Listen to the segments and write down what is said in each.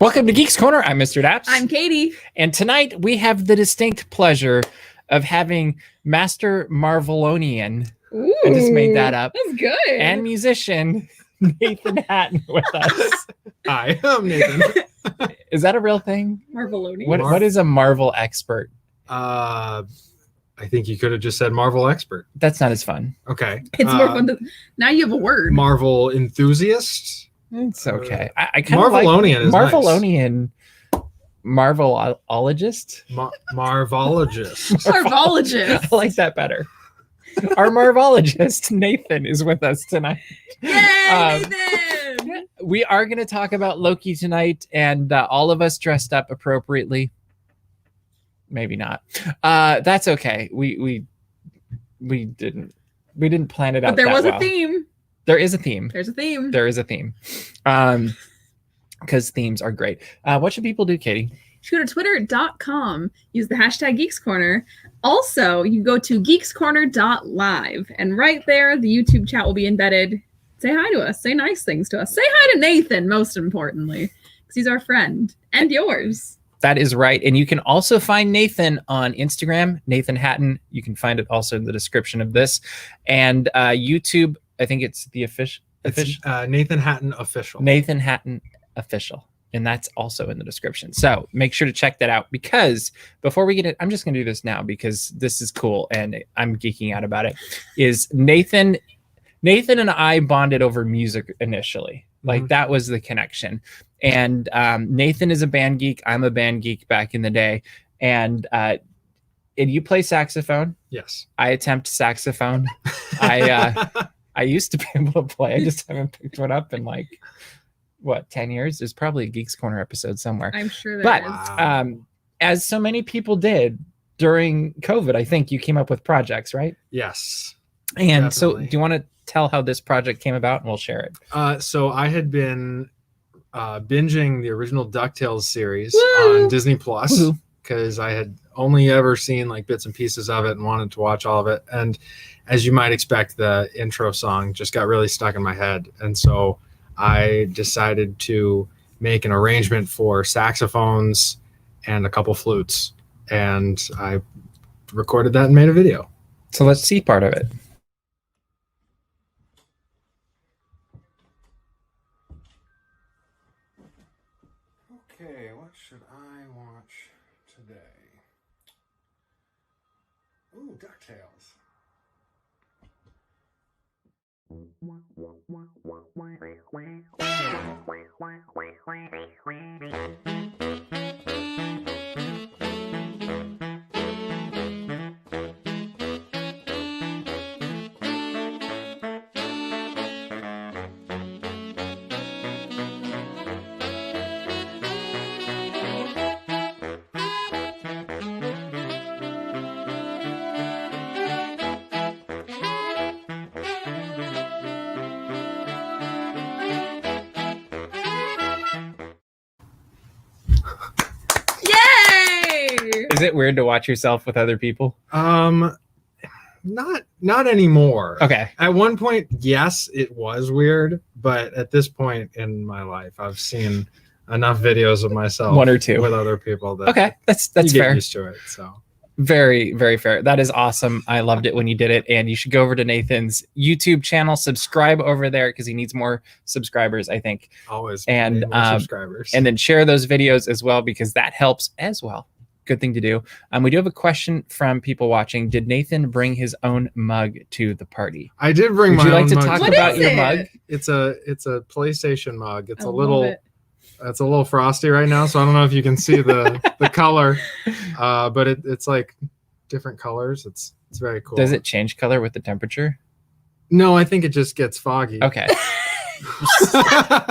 Welcome to Geeks Corner. I'm Mr. DAPs. I'm Katie. And tonight we have the distinct pleasure of having Master Marvelonian. Ooh, I just made that up. That's good. And musician Nathan Hatton with us. Hi, I'm Nathan. Is that a real thing? Marvelonian. What is a Marvel expert? I think you could have just said Marvel expert. That's not as fun. Okay. It's more fun to. Now you have a word. Marvel enthusiast. It's okay. I kind of Marvelonian is Marvelonian. Nice. Marvelologist? Marvologist. Marvologist. I like that better. Our Marvologist, Nathan, is with us tonight. Yay, Nathan! We are going to talk about Loki tonight, and all of us dressed up appropriately. Maybe not. That's okay. We didn't plan it out. But there that was well. a theme. There is a theme. There's a theme. There is a theme. Because themes are great. What should people do, Katie? Go to twitter.com. Use the hashtag Geeks Corner. Also, you go to geekscorner.live. And right there, the YouTube chat will be embedded. Say hi to us. Say nice things to us. Say hi to Nathan, most importantly. Because he's our friend. And yours. That is right. And you can also find Nathan on Instagram, Nathan Hatton. You can find it also in the description of this. And YouTube, I think it's the official. Nathan Hatton official. Nathan Hatton official. And that's also in the description. So make sure to check that out, because before we get it, I'm just going to do this now because this is cool and I'm geeking out about it. Is Nathan and I bonded over music initially. Like that was the connection. And Nathan is a band geek. I'm a band geek back in the day. And you play saxophone. Yes. I attempt saxophone. I used to be able to play. I just haven't picked one up in 10 years? There's probably a Geeks Corner episode somewhere. I'm sure there is. But as so many people did during COVID, I think you came up with projects, right? Yes. And definitely. So do you want to tell how this project came about, and we'll share it? So I had been binging the original DuckTales series Woo! on Disney Plus because I had only ever seen bits and pieces of it and wanted to watch all of it. And as you might expect, the intro song just got really stuck in my head. And so I decided to make an arrangement for saxophones and a couple flutes. And I recorded that and made a video. So let's see part of it. Okay, what should I watch today? Ooh, DuckTales. Is it weird to watch yourself with other people? Not anymore. Okay. At one point, yes, it was weird, but at this point in my life, I've seen enough videos of myself, one or two, with other people that okay, that's you get fair. used to it. So very, very fair. That is awesome. I loved it when you did it, and you should go over to Nathan's YouTube channel, subscribe over there because he needs more subscribers, I think. Always and need more subscribers, and then share those videos as well because that helps as well. Good thing to do. We do have a question from people watching. Did Nathan bring his own mug to the party? I did bring Would my you like own to mug. talk What about is your it? mug? It's a PlayStation mug. It's I a love little it. it's a little frosty right now, so I don't know if you can see the color. But it's different colors. It's very cool. Does it change color with the temperature? No, I think it just gets foggy. Okay.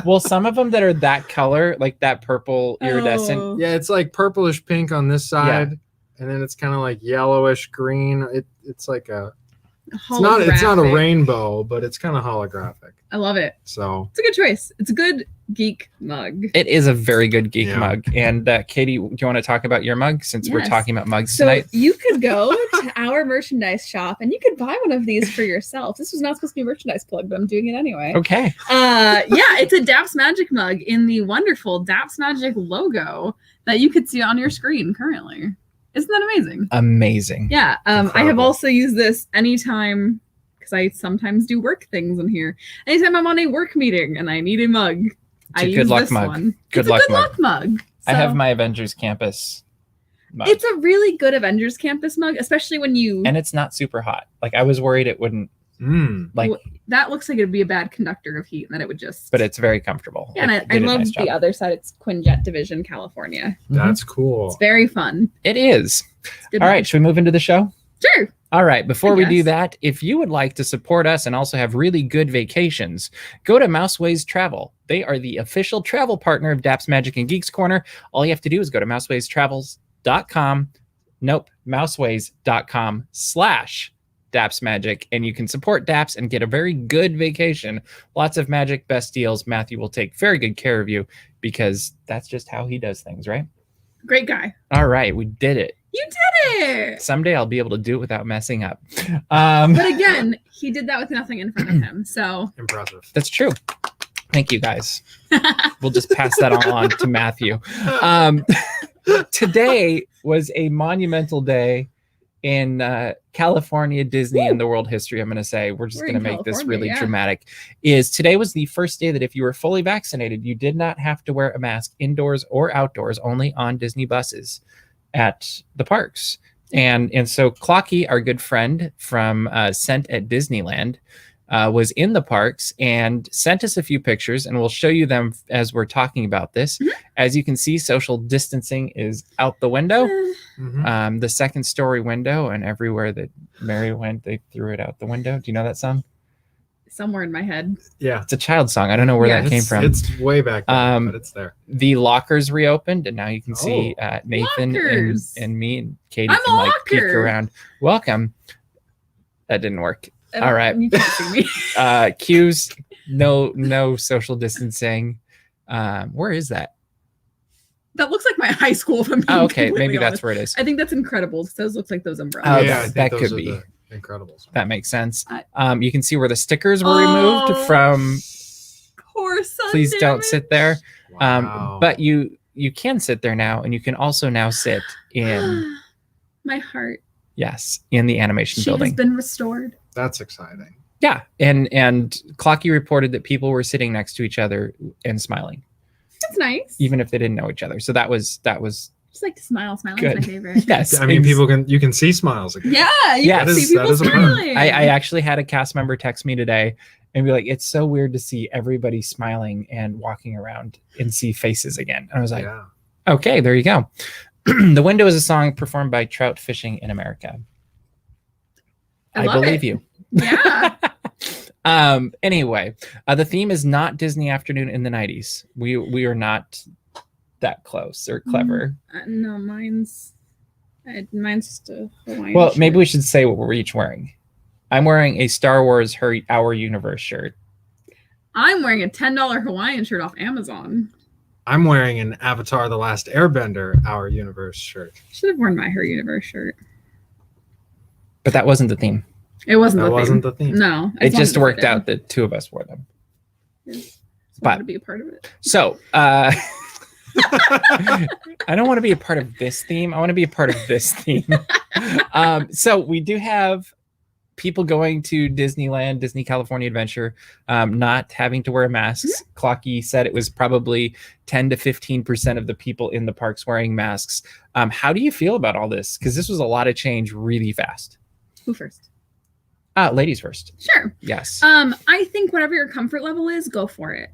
Well, some of them that are that color, like that purple iridescent. Oh. Yeah, it's purplish pink on this side, and then it's kind of yellowish green. It's like it's not a Holographic. rainbow, but it's kind of holographic. I love it. So It's a good choice. It's a good Geek mug. It is a very good Geek Yeah. mug. And Katie, do you want to talk about your mug since we're Yes. talking about mugs So tonight? you could go to our merchandise shop and you could buy one of these for yourself. This was not supposed to be a merchandise plug, but I'm doing it anyway. Okay. Yeah, it's a DAPs Magic mug in the wonderful DAPs Magic logo that you could see on your screen currently. Isn't that amazing? Amazing. Yeah. I have Incredible. also used this anytime, because I sometimes do work things in here. Anytime I'm on a work meeting and I need a mug, It's I a use good luck this mug. one. Good It's luck a good luck mug. I have So, my Avengers Campus mug. It's a really good Avengers Campus mug, especially when you. And it's not super hot. Like I was worried it wouldn't like, That looks like it'd be a bad conductor of heat, and that it would just. but it's very comfortable. Yeah, and It I did a love nice the job. other side. It's Quinjet Division, California. That's cool. It's very fun. It is. It's good All mug. right, should we move into the show? Sure. All right, before I we do guess. that, if you would like to support us and also have really good vacations, go to Mouseways Travel. They are the official travel partner of DAPs Magic and Geeks Corner. All you have to do is go to mousewaystravels.com. Nope, mouseways.com/DAPs Magic, and you can support DAPs and get a very good vacation. Lots of magic, best deals. Matthew will take very good care of you because that's just how he does things, right? Great guy. All right, we did it. You did it. Someday I'll be able to do it without messing up. But again, he did that with nothing in front of him. So Impressive. That's true. Thank you, guys. We'll just pass that on to Matthew. Today was a monumental day in California, Disney, and the world history. I'm going to say we're just We're going to in make this California, really yeah. dramatic. Today was the first day that if you were fully vaccinated, you did not have to wear a mask indoors or outdoors, only on Disney buses at the parks. And so Clocky, our good friend from Sent at Disneyland, was in the parks and sent us a few pictures, and we'll show you them as we're talking about this. Mhm. As you can see, social distancing is out the window, Mhm. the second story window, and everywhere that Mary went, they threw it out the window. Do you know that song? Somewhere in my head. Yeah. It's a child song. I don't know where Yeah, that came from. It's way back there, Um, but it's there. The lockers reopened, and now you can see Nathan Lockers. and me and Katie I'm a can peek locker. around. Welcome. That didn't work. All right. You can't see me. Cues, no social distancing. Where is that? That looks like my high school. If I'm being Oh, okay, completely maybe that's honest. where it is. I think that's Incredibles. Those look like those Oh, umbrellas. yeah, that- I think that those could are be. the Incredibles. That makes sense. I- You can see where the stickers were removed from. Poor son. Please don't damage. sit there. Wow. But you can sit there now, and you can also now sit in My heart. in the animation She building. has been restored. That's exciting. Yeah, and Clocky reported that people were sitting next to each other and smiling, That's nice. even if they didn't know each other. So that was Just like to smile. Smiling Good. is my favorite. yes. I mean, you can see smiles again. Yeah, you Yes. can That see is- people that is a perk. smiling. I actually had a cast member text me today and be like, "It's so weird to see everybody smiling and walking around and see faces again." And I was like, Yeah. "Okay, there you go." The Window is a song performed by Trout Fishing in America. I love believe it. you. Yeah. Anyway, the theme is not Disney Afternoon in the 90s. We are not that close or clever. No, mine's just a Hawaiian Well, maybe shirt. we should say what we're each wearing. I'm wearing a Star Wars Our Universe shirt. I'm wearing a $10 Hawaiian shirt off Amazon. I'm wearing an Avatar: The Last Airbender Our Universe shirt. Should have worn my Her Universe shirt. But that wasn't the theme. It wasn't That the wasn't theme. the theme. No. It just worked out that two of us wore them. Just but- wanted to be a part of it. So, I don't want to be a part of this theme. I want to be a part of this theme. So we do have people going to Disneyland, Disney California Adventure, not having to wear masks. Clocky said it was probably 10 to 15% of the people in the parks wearing masks. How do you feel about all this? Because this was a lot of change really fast. Who first? Ladies first. Sure. Yes. I think whatever your comfort level is, go for it.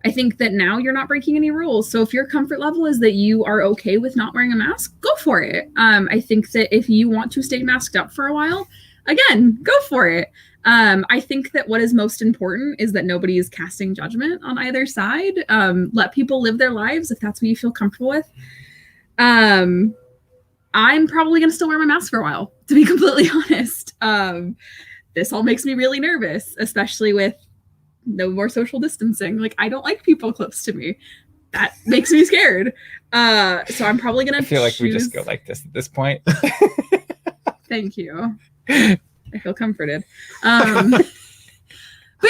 I think that now you're not breaking any rules. So if your comfort level is that you are okay with not wearing a mask, go for it. I think that if you want to stay masked up for a while, again, go for it. I think that what is most important is that nobody is casting judgment on either side. Let people live their lives if that's what you feel comfortable with. I'm probably going to still wear my mask for a while, to be completely honest. This all makes me really nervous, especially with no more social distancing. Like, I don't like people close to me. That makes me scared. So I'm probably gonna I feel like we just go like this at this point. Thank you. I feel comforted. But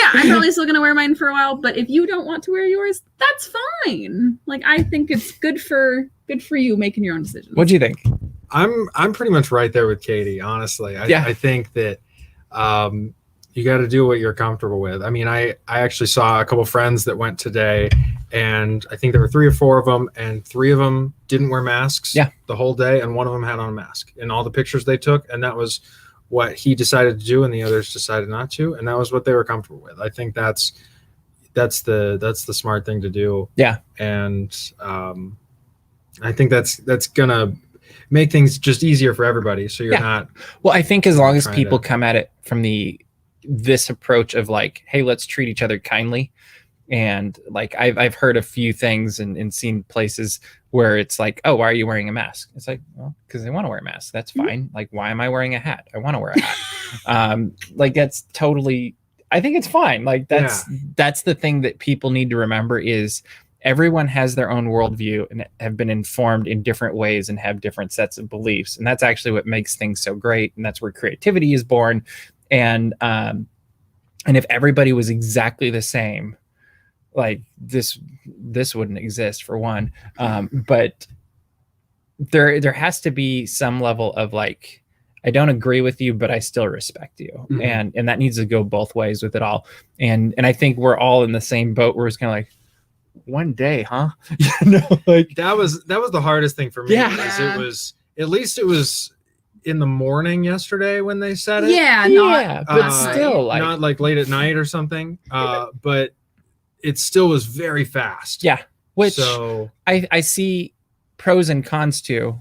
yeah, I'm probably still gonna wear mine for a while. But if you don't want to wear yours, that's fine. Like, I think it's good for you making your own decisions. What do you think? I'm pretty much right there with Katie, honestly. I think that you got to do what you're comfortable with. I mean, I actually saw a couple friends that went today, and I think there were 3 or 4 of them, and 3 of them didn't wear masks the whole day, and one of them had on a mask in all the pictures they took, and that was what he decided to do, and the others decided not to, and that was what they were comfortable with. I think that's the smart thing to do. Yeah, and I think that's gonna make things just easier for everybody. So you're not. Well, I think as long as people come at it from this approach of like, hey, let's treat each other kindly. And like, I've heard a few things and seen places where it's like, oh, why are you wearing a mask? It's like, well, because I want to wear a mask. That's fine. Like, why am I wearing a hat? I want to wear a hat. Like, that's totally, I think it's fine. Like, that's the thing that people need to remember is everyone has their own worldview and have been informed in different ways and have different sets of beliefs. And that's actually what makes things so great. And that's where creativity is born. And if everybody was exactly the same, like this wouldn't exist for one. But there has to be some level of like, I don't agree with you, but I still respect you. Mm-hmm. And that needs to go both ways with it all. And I think we're all in the same boat where it's kind of like, one day, huh? Like that was the hardest thing for me. It was, at least it was in the morning yesterday when they said it. But still, like, not like late at night or something. But it still was very fast. Yeah, which I see pros and cons to.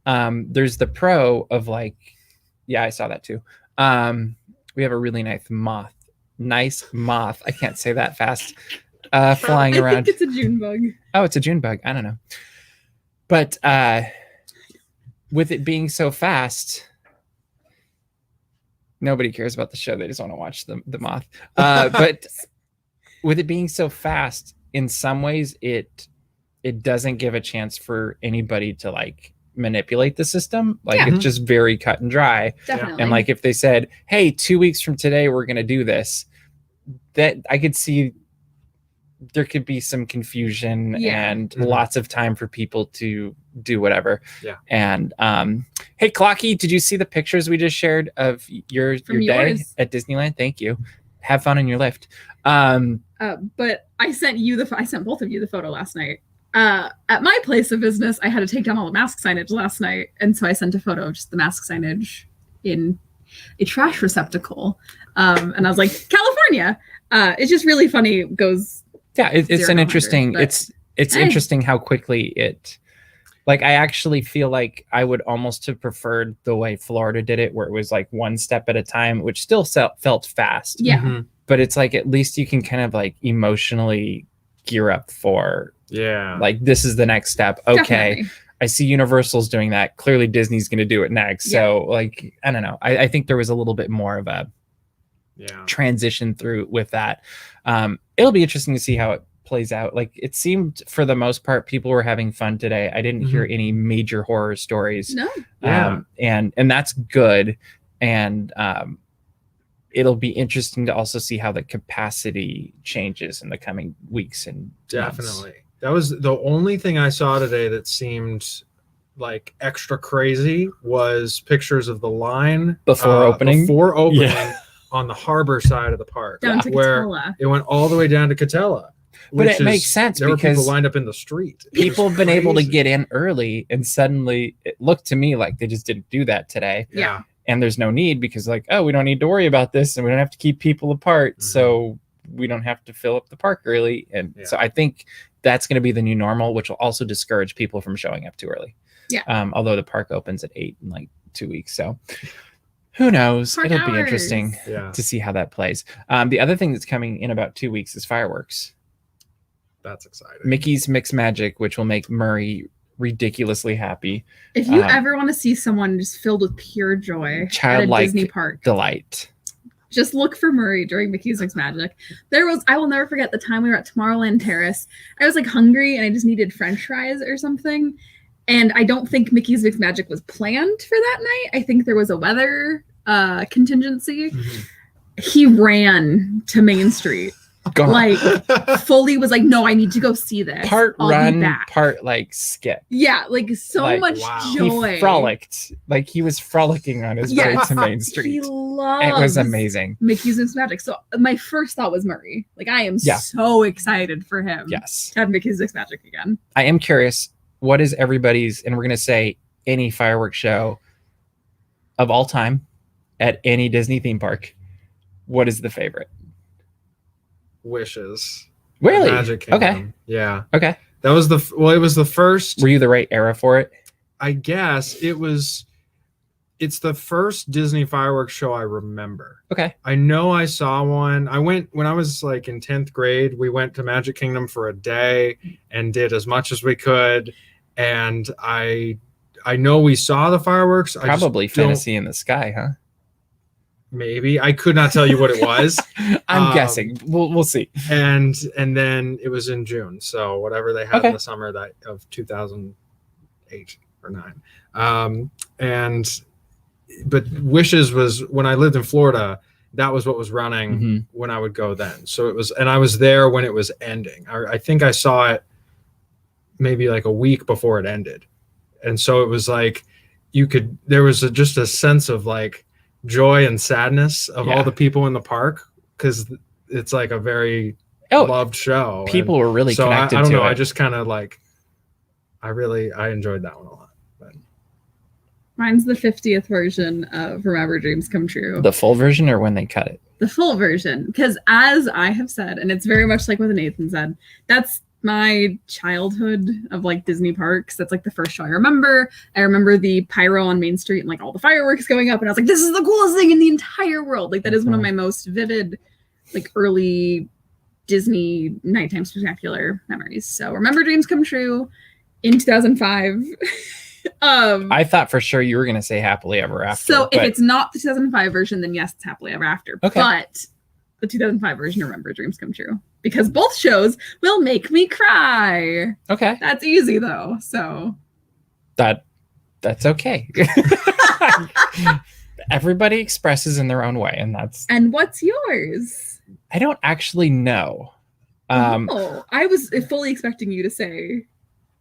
There's the pro of like, I saw that too. We have a really nice moth. I can't say that fast. Flying around. I think it's a June bug. Oh, it's a June bug. I don't know. But with it being so fast, nobody cares about the show. They just want to watch the moth. But with it being so fast, in some ways, it doesn't give a chance for anybody to like manipulate the system. Like it's just very cut and dry. Definitely. And like if they said, hey, 2 weeks from today, we're going to do this, that I could see there could be some confusion and lots of time for people to do whatever. Yeah. And hey, Clocky, did you see the pictures we just shared of your day at Disneyland? Thank you. Have fun in your lift. But I sent both of you the photo last night. At my place of business, I had to take down all the mask signage last night, and so I sent a photo of just the mask signage in a trash receptacle. And I was like, California. It's just really funny. It goes. Yeah, it's an interesting. It's interesting how quickly it. Like, I actually feel like I would almost have preferred the way Florida did it, where it was like one step at a time, which still felt fast. Yeah. Mm-hmm. But it's like, at least you can kind of like emotionally gear up for, like, this is the next step. Okay. Definitely. I see Universal's doing that. Clearly Disney's going to do it next. Yeah. So like, I don't know. I think there was a little bit more of a transition through with that. It'll be interesting to see how it plays out. Like, it seemed for the most part people were having fun today. I didn't hear any major horror stories. No. And that's good. And it'll be interesting to also see how the capacity changes in the coming weeks and definitely months. That was the only thing I saw today that seemed like extra crazy was pictures of the line before opening on the harbor side of the park, down to where Catella. It went all the way down to Catella. But it makes sense there because were people lined up in the street. People have been able to get in early, and suddenly it looked to me like they just didn't do that today. Yeah. And there's no need because, like, oh, we don't need to worry about this, and we don't have to keep people apart, so we don't have to fill up the park early. And so I think that's going to be the new normal, which will also discourage people from showing up too early. Yeah. Although the park opens at 8 in like 2 weeks, so who knows? Park It'll hours. be interesting to see how that plays. The other thing that's coming in about 2 weeks is fireworks. That's exciting. Mickey's Mixed Magic, which will make Murray ridiculously happy. If you ever want to see someone just filled with pure joy, childlike at a Disney park, delight, Just look for Murray during Mickey's Mixed Magic. I will never forget the time we were at Tomorrowland Terrace. I was like hungry and I just needed French fries or something. And I don't think Mickey's Mixed Magic was planned for that night. I think there was a weather contingency. Mm-hmm. He ran to Main Street. God. Like fully was like, no, I need to go see this. Part I'll run, be back. part like skip. Yeah, like so Like, much wow. joy. He frolicked. Like he was frolicking on his way to Main He Street. loves It was amazing. Mickey's Mixed Magic. So my first thought was Murray. Like I am Yeah. so excited for him Yes. to have Mickey's Mixed Magic again. I am curious, what is everybody's, and we're going to say any fireworks show of all time at any Disney theme park, what is the favorite? Wishes. Really? Magic Kingdom. Okay. Yeah. Okay. That was it was the first. Were you the right era for it? I guess it's the first Disney fireworks show I remember. Okay. I know I saw one. I went when I was like in 10th grade. We went to Magic Kingdom for a day and did as much as we could. And I know we saw the fireworks. Probably Fantasy in the Sky, huh? Maybe. I could not tell you what it was. I'm guessing. We'll see. And then it was in June. So whatever they had in the summer of 2008 or 9. But Wishes was when I lived in Florida. That was what was running when I would go then. So it was, and I was there when it was ending. I think I saw it maybe like a week before it ended. And so it was like there was just a sense of like joy and sadness of all the people in the park, because it's like a very loved show. People were really connected I don't to know. it. I just kind of like, I enjoyed that one a lot. But. Mine's the 50th version of Remember Dreams Come True. The full version or when they cut it? The full version. Because as I have said, and it's very much like what Nathan said, that's my childhood of like Disney parks. That's like the first show I remember. I remember the pyro on Main Street and like all the fireworks going up, and I was like, this is the coolest thing in the entire world. Like that is one of my most vivid like early Disney nighttime spectacular memories. So Remember Dreams Come True in 2005. I thought for sure you were going to say Happily Ever After. So if it's not the 2005 version, then yes, it's Happily Ever After. Okay. But the 2005 version of Remember Dreams Come True, because both shows will make me cry. Okay. That's easy though. So that's okay. Everybody expresses in their own way, and that's. And what's yours? I don't actually know. I was fully expecting you to say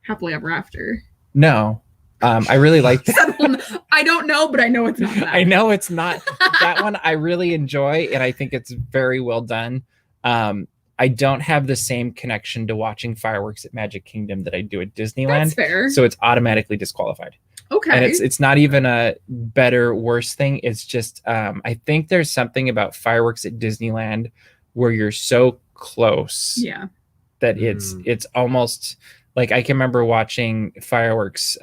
Happily Ever After. No. I really like that. I don't know, but I know it's not that. I know it's not that one. I really enjoy, and I think it's very well done. I don't have the same connection to watching fireworks at Magic Kingdom that I do at Disneyland. That's fair. So it's automatically disqualified. Okay. And it's not even a better, worse thing. It's just I think there's something about fireworks at Disneyland where you're so close. Yeah. That it's almost like I can remember watching fireworks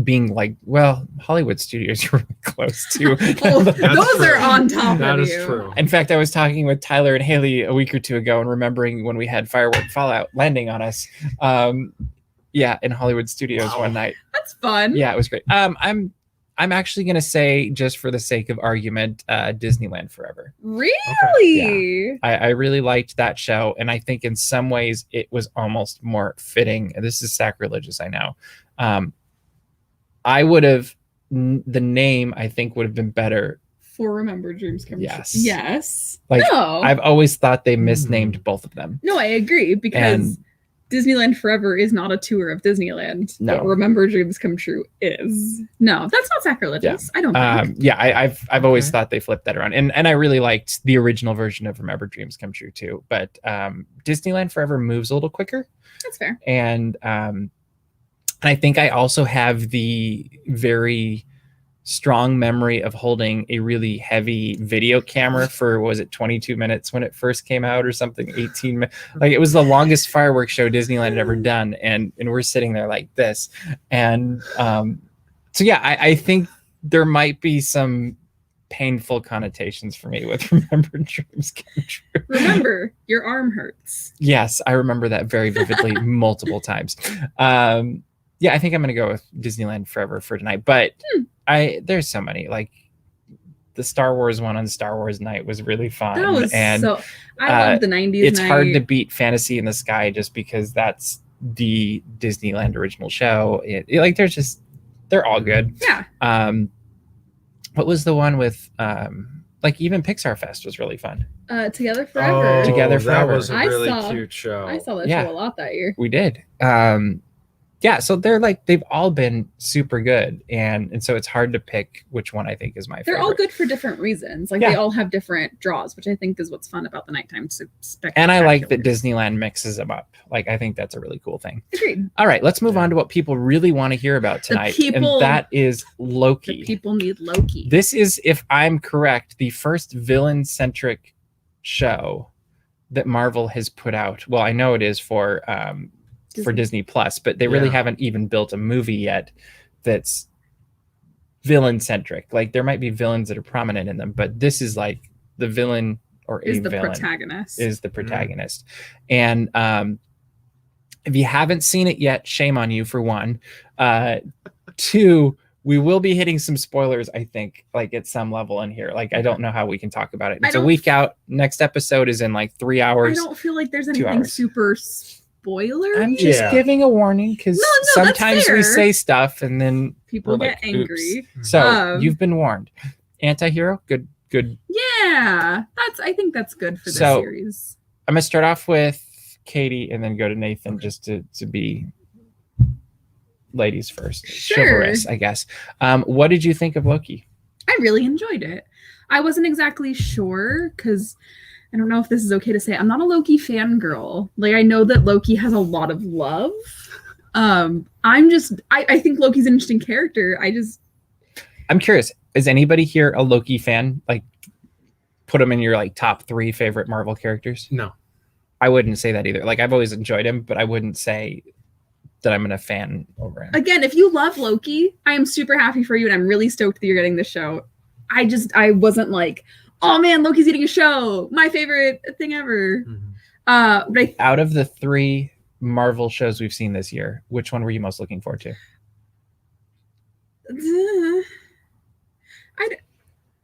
being like, well, Hollywood Studios are really close to. Those are on top that of is you. true. In fact, I was talking with Tyler and Haley a week or two ago and remembering when we had firework fallout landing on us. In Hollywood Studios one night. That's fun. Yeah, it was great. I'm actually gonna say, just for the sake of argument, Disneyland Forever. Really? Yeah. I really liked that show, and I think in some ways it was almost more fitting. This is sacrilegious, I know. I would have the name. I think would have been better For Remember Dreams Come True. Yes. Yes. Like no. I've always thought they misnamed both of them. No, I agree, because Disneyland Forever is not a tour of Disneyland. No. But Remember Dreams Come True is. No, that's not sacrilegious. I don't think. I've always thought they flipped that around. And I really liked the original version of Remember Dreams Come True too. But Disneyland Forever moves a little quicker. That's fair. And I think I also have the very strong memory of holding a really heavy video camera for, was it 22 minutes when it first came out or something, 18 minutes. Like it was the longest fireworks show Disneyland had ever done. And we're sitting there like this. And I think there might be some painful connotations for me with Remember Dreams Come True. Remember, your arm hurts. Yes, I remember that very vividly multiple times. I think I'm going to go with Disneyland Forever for tonight. But there's so many, like the Star Wars one on Star Wars Night was really fun. That was and so. I love the 90s. it's hard to night. beat Fantasy in the Sky just because that's the Disneyland original show. Like they're all good. Yeah. What was the one with like even Pixar Fest was really fun. Together Forever. Together That Forever. was a I really saw- cute show. I saw that Yeah. show a lot that year. We did. Yeah, so they've all been super good, and so it's hard to pick which one I think is my favorite. They're all good for different reasons. Like Yeah. they all have different draws, which I think is what's fun about the nighttime spectacular. And I like that Disneyland mixes them up. Like I think that's a really cool thing. Agreed. All right, let's move on to what people really want to hear about tonight, people- and that is The Loki. people need Loki. This is, if I'm correct, the first villain-centric show that Marvel has put out. Well, I know it is for Disney Plus, but they really Yeah. haven't even built a movie yet that's villain-centric. Like there might be villains that are prominent in them, but this is like the villain or is a the villain protagonist. is the protagonist. And if you haven't seen it yet, shame on you for one. Two, we will be hitting some spoilers, I think, like at some level in here. Like I don't know how we can talk about it. It's a week out. Next episode is in like 3 I hours. don't feel like there's 2 anything hours. super spoiler. I'm just Yeah. giving a warning because No, that's sometimes we fair. say stuff and then People we're get like, angry. so Um, you've been warned. Anti-hero, good. Yeah, I think that's good for the So- series. I'm gonna start off with Katie and then go to Nathan just to be ladies first. Sure. Chivalrous, I guess. What did you think of Loki? I really enjoyed it. I wasn't exactly sure because I don't know if this is okay to say. I'm not a Loki fangirl. Like I know that Loki has a lot of love. I think Loki's an interesting character. I'm curious. Is anybody here a Loki fan? Like, put them in your like top 3 favorite Marvel characters. No. I wouldn't say that either. Like, I've always enjoyed him, but I wouldn't say that I'm a fan over him. Again, if you love Loki, I am super happy for you and I'm really stoked that you're getting the show. I wasn't like, oh man, Loki's getting a show. My favorite thing ever. But Out of the 3 Marvel shows we've seen this year, which one were you most looking forward to?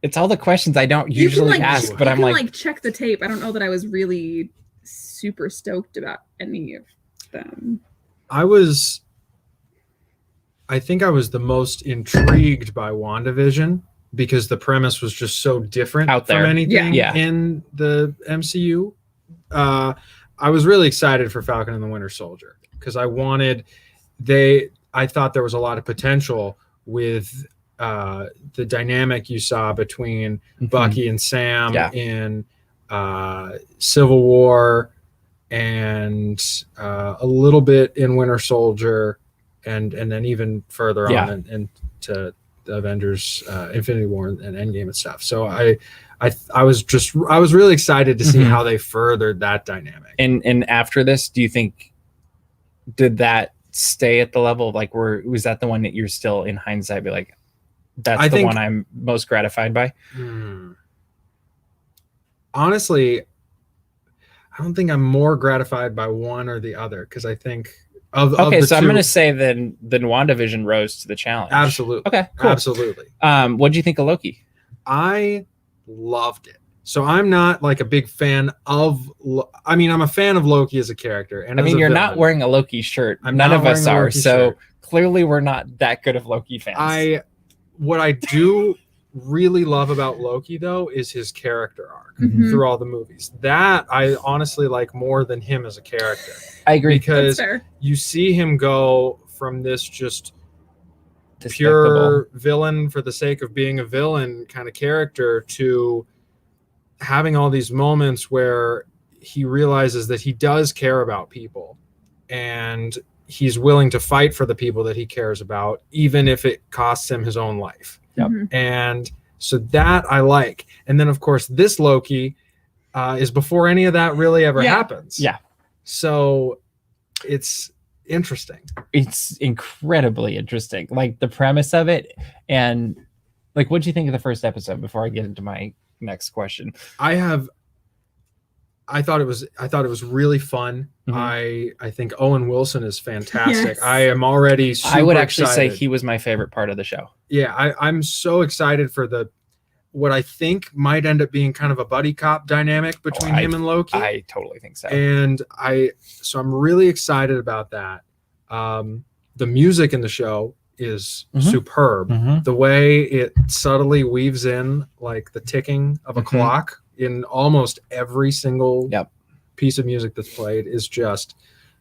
It's all the questions I don't usually ask, but I'm like, check the tape. I don't know that I was really super stoked about any of them. I think I was the most intrigued by WandaVision because the premise was just so different Out there. from anything Yeah. in the MCU. I was really excited for Falcon and the Winter Soldier because I thought there was a lot of potential with the dynamic you saw between Bucky and Sam in Civil War and a little bit in Winter Soldier and then even further on into the Avengers Infinity War and Endgame and stuff. So I was really excited to see how they furthered that dynamic. And after this, do you think did that stay at the level of like was that the one that you're still in hindsight be like that's the one I'm most gratified by? Honestly, I don't think I'm more gratified by one or the other because I think of so the I'm two, gonna say then WandaVision rose to the challenge. absolutely. Okay, cool. Absolutely. What do you think of Loki? I loved it. So I'm not like a big fan of. I'm a fan of Loki as a character, and You're not wearing a Loki shirt. I'm None not of us wearing a are. Loki So shirt. clearly, we're not that good of Loki fans. What I do really love about Loki though is his character arc Mhm. through all the movies. That I honestly like more than him as a character I agree. because That's fair. you see him go from this just Despicable. pure villain for the sake of being a villain kind of character to having all these moments where he realizes that he does care about people and he's willing to fight for the people that he cares about, even if it costs him his own life. Yep. Mhm. And so that I like. And then, of course, this Loki is before any of that really ever happens. Yeah. So it's interesting. It's incredibly interesting. Like the premise of it, and like, what do you think of the first episode? Before I get into my next question, I thought it was really fun. Mhm. I think Owen Wilson is fantastic. Yes. I am already super I would actually say excited. he was my favorite part of the show. Yeah, I'm so excited for the what I think might end up being kind of a buddy cop dynamic between him and Loki. I totally think so. And so I'm really excited about that. The music in the show is superb. The way it subtly weaves in like the ticking of a clock in almost every single piece of music that's played is just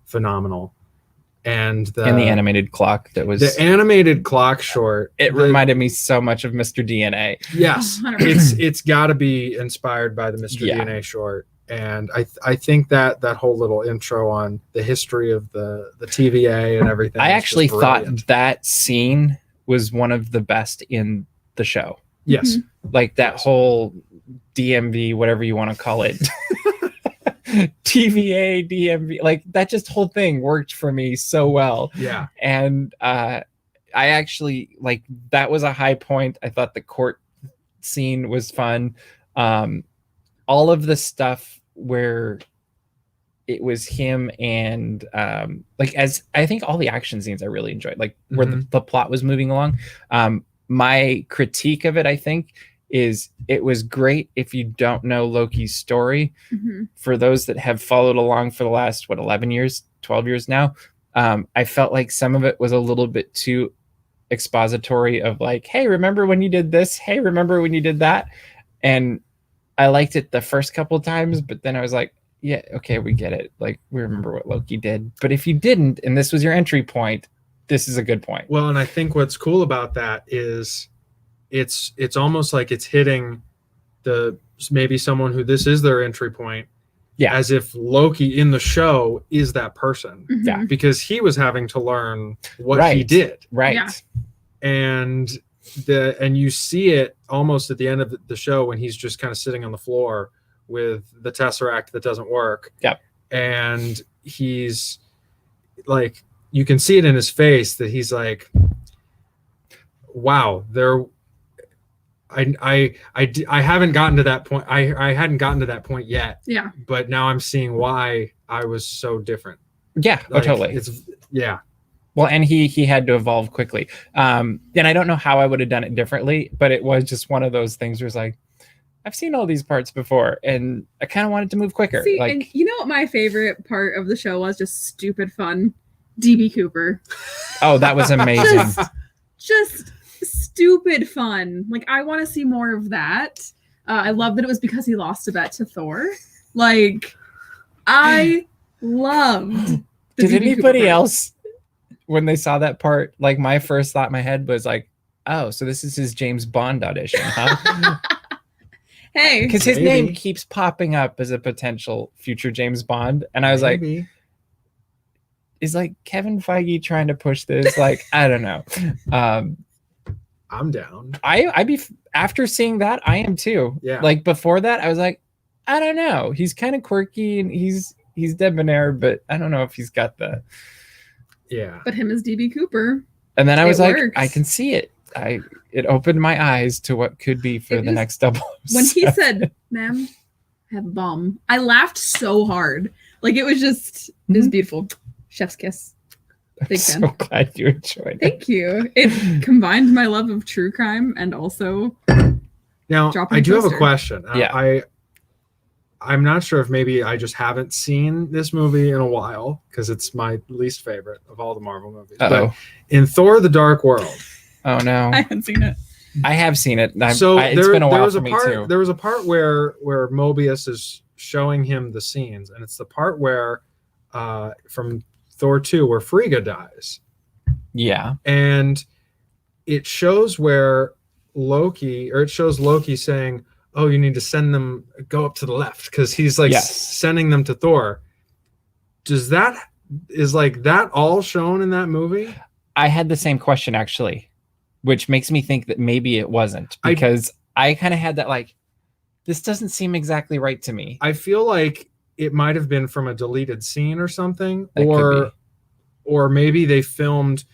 phenomenal. And the animated clock that was the animated clock short. It reminded me so much of Mr. DNA. Yes, 100%. it's got to be inspired by the Mr. DNA short. And I think that whole little intro on the history of the TVA and everything. I actually thought that scene was one of the best in the show. Yes, like that whole DMV, whatever you want to call it. TVA, DMV, like that just whole thing worked for me so well. Yeah. And I actually like that was a high point. I thought the court scene was fun. All of the stuff where it was him and like as I think all the action scenes I really enjoyed, like where the plot was moving along. My critique of it, I think, is it was great if you don't know Loki's story. For those that have followed along for the last 11 years, 12 years now, I felt like some of it was a little bit too expository of like, hey, remember when you did this? Hey, remember when you did that? And I liked it the first couple of times, but then I was like, yeah, okay, we get it. Like, we remember what Loki did. But if you didn't, and this was your entry point, this is a good point. Well, and I think what's cool about that is it's almost like it's hitting maybe someone who this is their entry point. Yeah. As if Loki in the show is that person. Yeah. Because he was having to learn what he did. Right. Yeah. And you see it almost at the end of the show when he's just kind of sitting on the floor with the Tesseract that doesn't work. Yep. And he's like, you can see it in his face that he's like, wow, I haven't gotten to that point. I hadn't gotten to that point yet. Yeah. But now I'm seeing why I was so different. Yeah. Like, Totally. Yeah. Well, and he had to evolve quickly. And I don't know how I would have done it differently, but it was just one of those things where it's like, I've seen all these parts before, and I kind of wanted to move quicker. See, like, and you know what my favorite part of the show was? Just stupid fun. DB Cooper. oh, that was amazing. Just stupid fun. Like, I want to see more of that. I love that it was because he lost a bet to Thor. Like, I loved the Did DB anybody Cooper. else, when they saw that part, like my first thought in my head was like, oh, so this is his James Bond audition, huh? Hey, Because his Maybe. name keeps popping up as a potential future James Bond. And I was like, is like Kevin Feige trying to push this? Like, I don't know. I'm down. I'd be after seeing that, I am too. Yeah. Like before that, I was like, I don't know. He's kind of quirky and he's debonair, but I don't know if he's got the. Yeah. but him as DB Cooper. And then I It was like, works. I can see it. It opened my eyes to what could be for It the was- next double. When he said, "Ma'am, I have a bomb," I laughed so hard. Like, it was just, it was beautiful. Chef's kiss. I'm Big so fan. glad you enjoyed it. Thank you. It combined my love of true crime and also Now, Dropping I do have a poster. question. Yeah. I'm not sure if maybe I just haven't seen this movie in a while because it's my least favorite of all the Marvel movies. Uh-oh. But in Thor: The Dark World, Oh no. I hadn't seen it. I have seen it. It's there, been a there while was for a me part, too. There was a part where Mobius is showing him the scenes, and it's the part where from Thor 2 where Frigga dies. Yeah. And it shows where it shows Loki saying, oh, you need to send them, go up to the left, because he's like Yes. sending them to Thor. Is like that all shown in that movie? I had the same question actually, which makes me think that maybe it wasn't, because I kind of had that like, this doesn't seem exactly right to me. I feel like it might have been from a deleted scene or something, That could be. or maybe they filmed.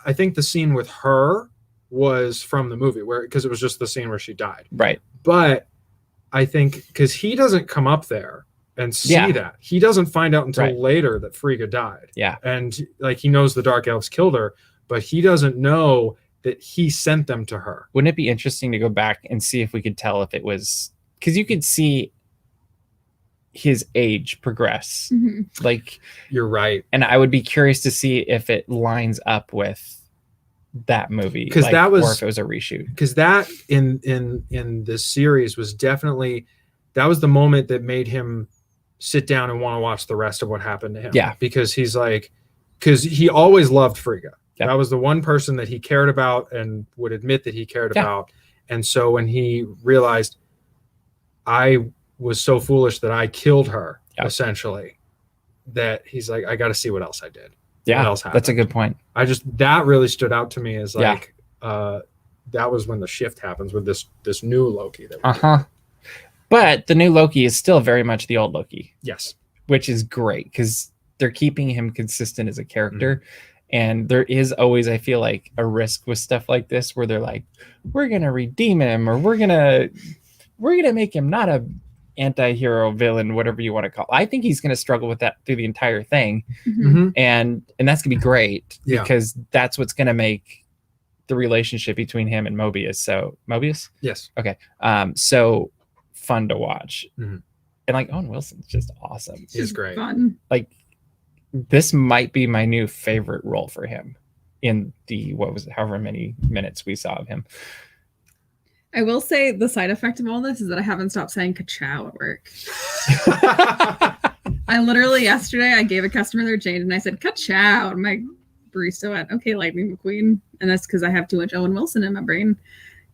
I think the scene with her was from the movie because it was just the scene where she died. Right. But I think because he doesn't come up there and see Yeah. that, he doesn't find out until Right. later that Frigga died. Yeah. And like he knows the Dark Elves killed her, but he doesn't know that he sent them to her. Wouldn't it be interesting to go back and see if we could tell if it was, because you could see his age progress. Like, you're right. And I would be curious to see if it lines up with that movie, because like, that was, or if it was a reshoot. Because that in this series was definitely, that was the moment that made him sit down and want to watch the rest of what happened to him. Yeah, because he's like, because he always loved Frigga. Yep. That was the one person that he cared about and would admit that he cared about. And so when he realized, I was so foolish that I killed her, essentially, that he's like, I got to see what else I did. Yeah, what else happened. That's a good point. That really stood out to me as like, that was when the shift happens with this new Loki. But the new Loki is still very much the old Loki. Yes. Which is great because they're keeping him consistent as a character. And there is always, I feel like, a risk with stuff like this where they're like, we're going to redeem him, or we're going to make him not a anti-hero villain, whatever you want to call it. I think he's going to struggle with that through the entire thing. And that's going to be great because that's what's going to make the relationship between him and Mobius. Yes. Okay. So fun to watch. And like, Owen Wilson's just awesome. He's great. Fun. Like, this might be my new favorite role for him in the, however many minutes we saw of him. I will say the side effect of all this is that I haven't stopped saying ka-chow at work. I literally, yesterday, I gave a customer their change and I said, ka-chow. And my barista went, okay, Lightning McQueen. And that's because I have too much Owen Wilson in my brain.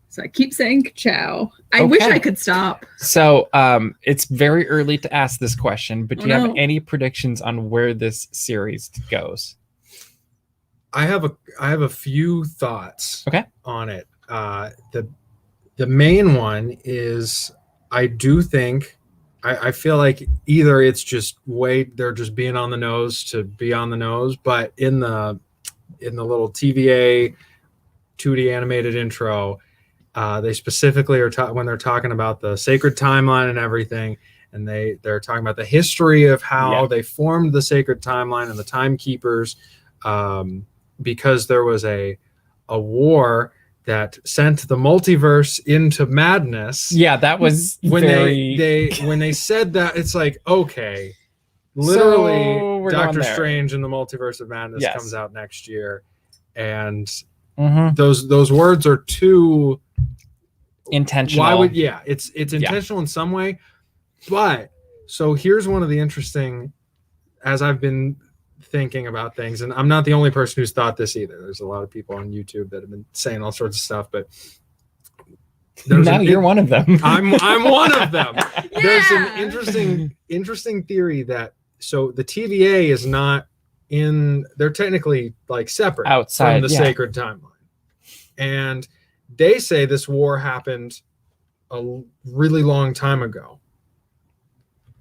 So I keep saying ka-chow. I wish I could stop. So it's very early to ask this question, but do you have any predictions on where this series goes? I have a few thoughts on it. The main one is, I do think, I feel like either it's just they're just being on the nose to be on the nose, but in the little TVA 2D animated intro, they specifically are when they're talking about the sacred timeline and everything, and they're talking about the history of how they formed the sacred timeline and the timekeepers, because there was a war that sent the multiverse into madness. Yeah, that was when they said that, it's like, okay, literally, so Doctor Strange and the Multiverse of Madness comes out next year, and those words are too intentional. Why would it's intentional in some way, but so here's one of the interesting, as I've been thinking about things, and I'm not the only person who's thought this either. There's a lot of people on YouTube that have been saying all sorts of stuff, but now you're one of them. I'm one of them. There's an interesting theory that, so the TVA is not they're technically like separate outside from the sacred timeline, and they say this war happened a really long time ago.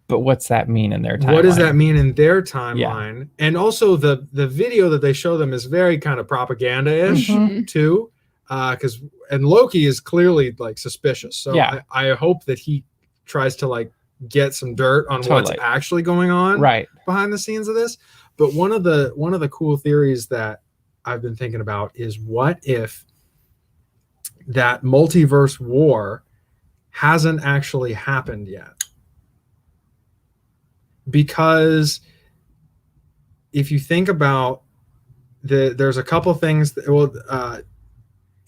But what's that mean in their timeline? What does that mean in their timeline? Yeah. And also the video that they show them is very kind of propaganda-ish too. And Loki is clearly like suspicious. So I hope that he tries to like get some dirt on what's actually going on behind the scenes of this. But one of the cool theories that I've been thinking about is, what if that multiverse war hasn't actually happened yet? Because if you think about there's a couple things that,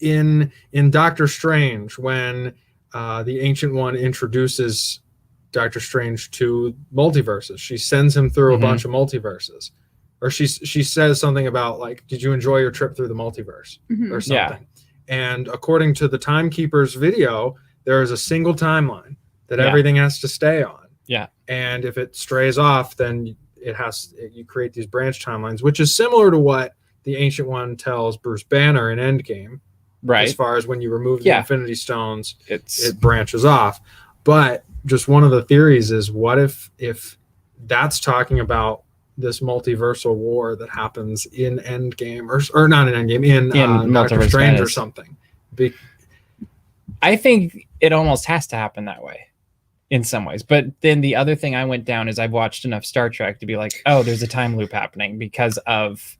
in Doctor Strange, when the Ancient One introduces Doctor Strange to multiverses, she sends him through a bunch of multiverses, or she says something about like, did you enjoy your trip through the multiverse or something? And according to the Timekeeper's video, there is a single timeline that everything has to stay on. And if it strays off, then you create these branch timelines, which is similar to what the Ancient One tells Bruce Banner in Endgame. As far as when you remove the Infinity Stones, it branches off. But just one of the theories is, what if that's talking about this multiversal war that happens in Endgame, or not in Endgame, in Doctor Strange or something? I think it almost has to happen that way in some ways. But then the other thing I went down is, I've watched enough Star Trek to be like, oh, there's a time loop happening because of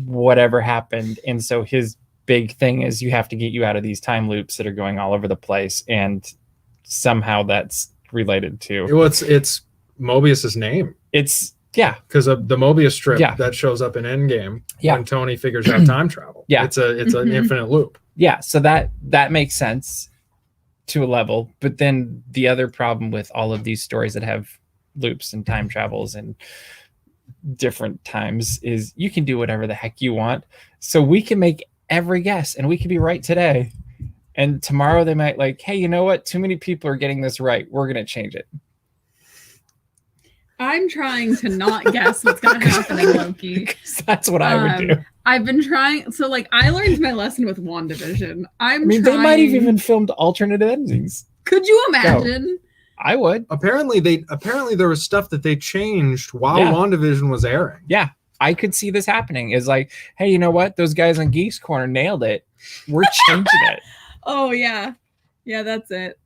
whatever happened. And so his big thing is you have to get you out of these time loops that are going all over the place, and somehow that's related to it's Mobius's name. It's yeah, because of the Mobius strip Yeah. that shows up in Endgame Yeah. when Tony figures out time travel. Yeah. It's an Mhm. infinite loop. yeah. So that makes sense to a level, but then the other problem with all of these stories that have loops and time travels and different times is you can do whatever the heck you want. So we can make every guess and we could be right today, and tomorrow they might like, hey, you know what, too many people are getting this right, we're gonna change it. I'm trying to not guess what's going to happen in Loki. 'Cause that's what I would do. I've been trying. So, like, I learned my lesson with WandaVision. I mean, they might have even filmed alternate endings. Could you imagine? I would. Apparently there was stuff that they changed while Yeah. WandaVision was airing. Yeah, I could see this happening. Is like, hey, you know what? Those guys on Geeks Corner nailed it. We're changing it. Oh yeah, yeah, that's it.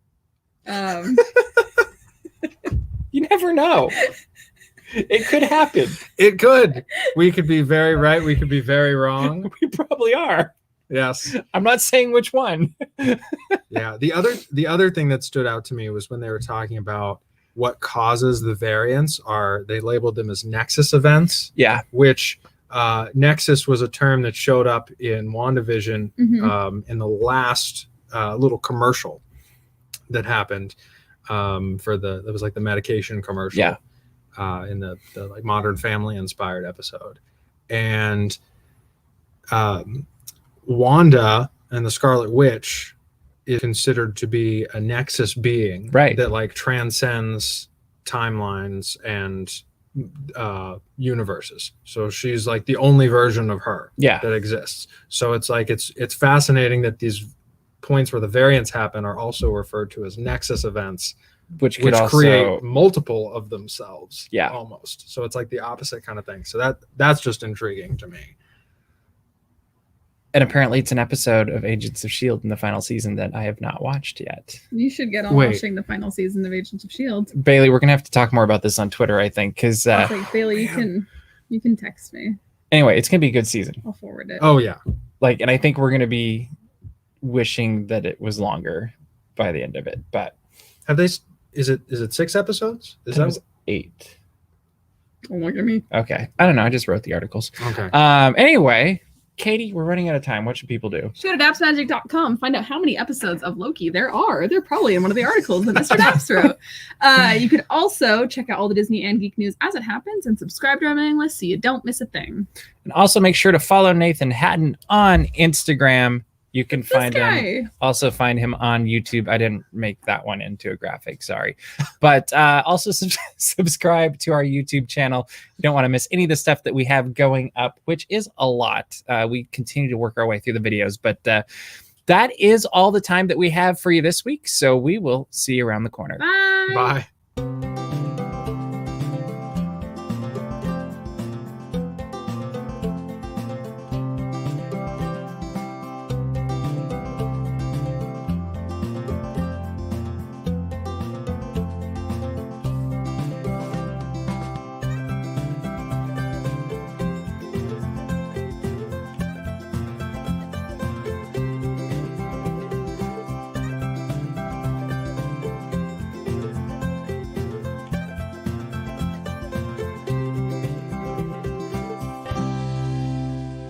You never know. It could happen. It could. We could be very right. We could be very wrong. We probably are. Yes. I'm not saying which one. Yeah. The other thing that stood out to me was when they were talking about what causes the variants they labeled them as nexus events, Yeah. which nexus was a term that showed up in WandaVision in the last little commercial that happened that was like the medication commercial. Yeah. In the like Modern Family inspired episode. And Wanda and the Scarlet Witch is considered to be a nexus being, Right. that like transcends timelines and universes. So she's like the only version of her Yeah. that exists. So it's like it's fascinating that these points where the variants happen are also referred to as nexus events, Which could which also create multiple of themselves. Yeah. Almost. So it's like the opposite kind of thing. So that's just intriguing to me. and apparently it's an episode of Agents of S.H.I.E.L.D. in the final season that I have not watched yet. You should get on Wait. watching the final season of Agents of S.H.I.E.L.D. Bailey, we're gonna have to talk more about this on Twitter, I think, because It's like, Bailey, you can text me. anyway, it's gonna be a good season. I'll forward it. Oh yeah. And I think we're gonna be wishing that it was longer by the end of it, but Have they? Is it 6 episodes? Is that was 8. Don't look at me. Okay, I don't know. I just wrote the articles. okay? Anyway, Katie, we're running out of time. What should people do? Go to dapsmagic.com. Find out how many episodes of Loki there are. They're probably in one of the articles that Mr. Daps wrote. You can also check out all the Disney and Geek news as it happens and subscribe to our mailing list so you don't miss a thing. And also make sure to follow Nathan Hatton on Instagram. You can find him. Also find him on YouTube. I didn't make that one into a graphic, sorry. But also subscribe to our YouTube channel. You don't want to miss any of the stuff that we have going up, which is a lot. We continue to work our way through the videos, but that is all the time that we have for you this week. So we will see you around the corner. Bye. Bye.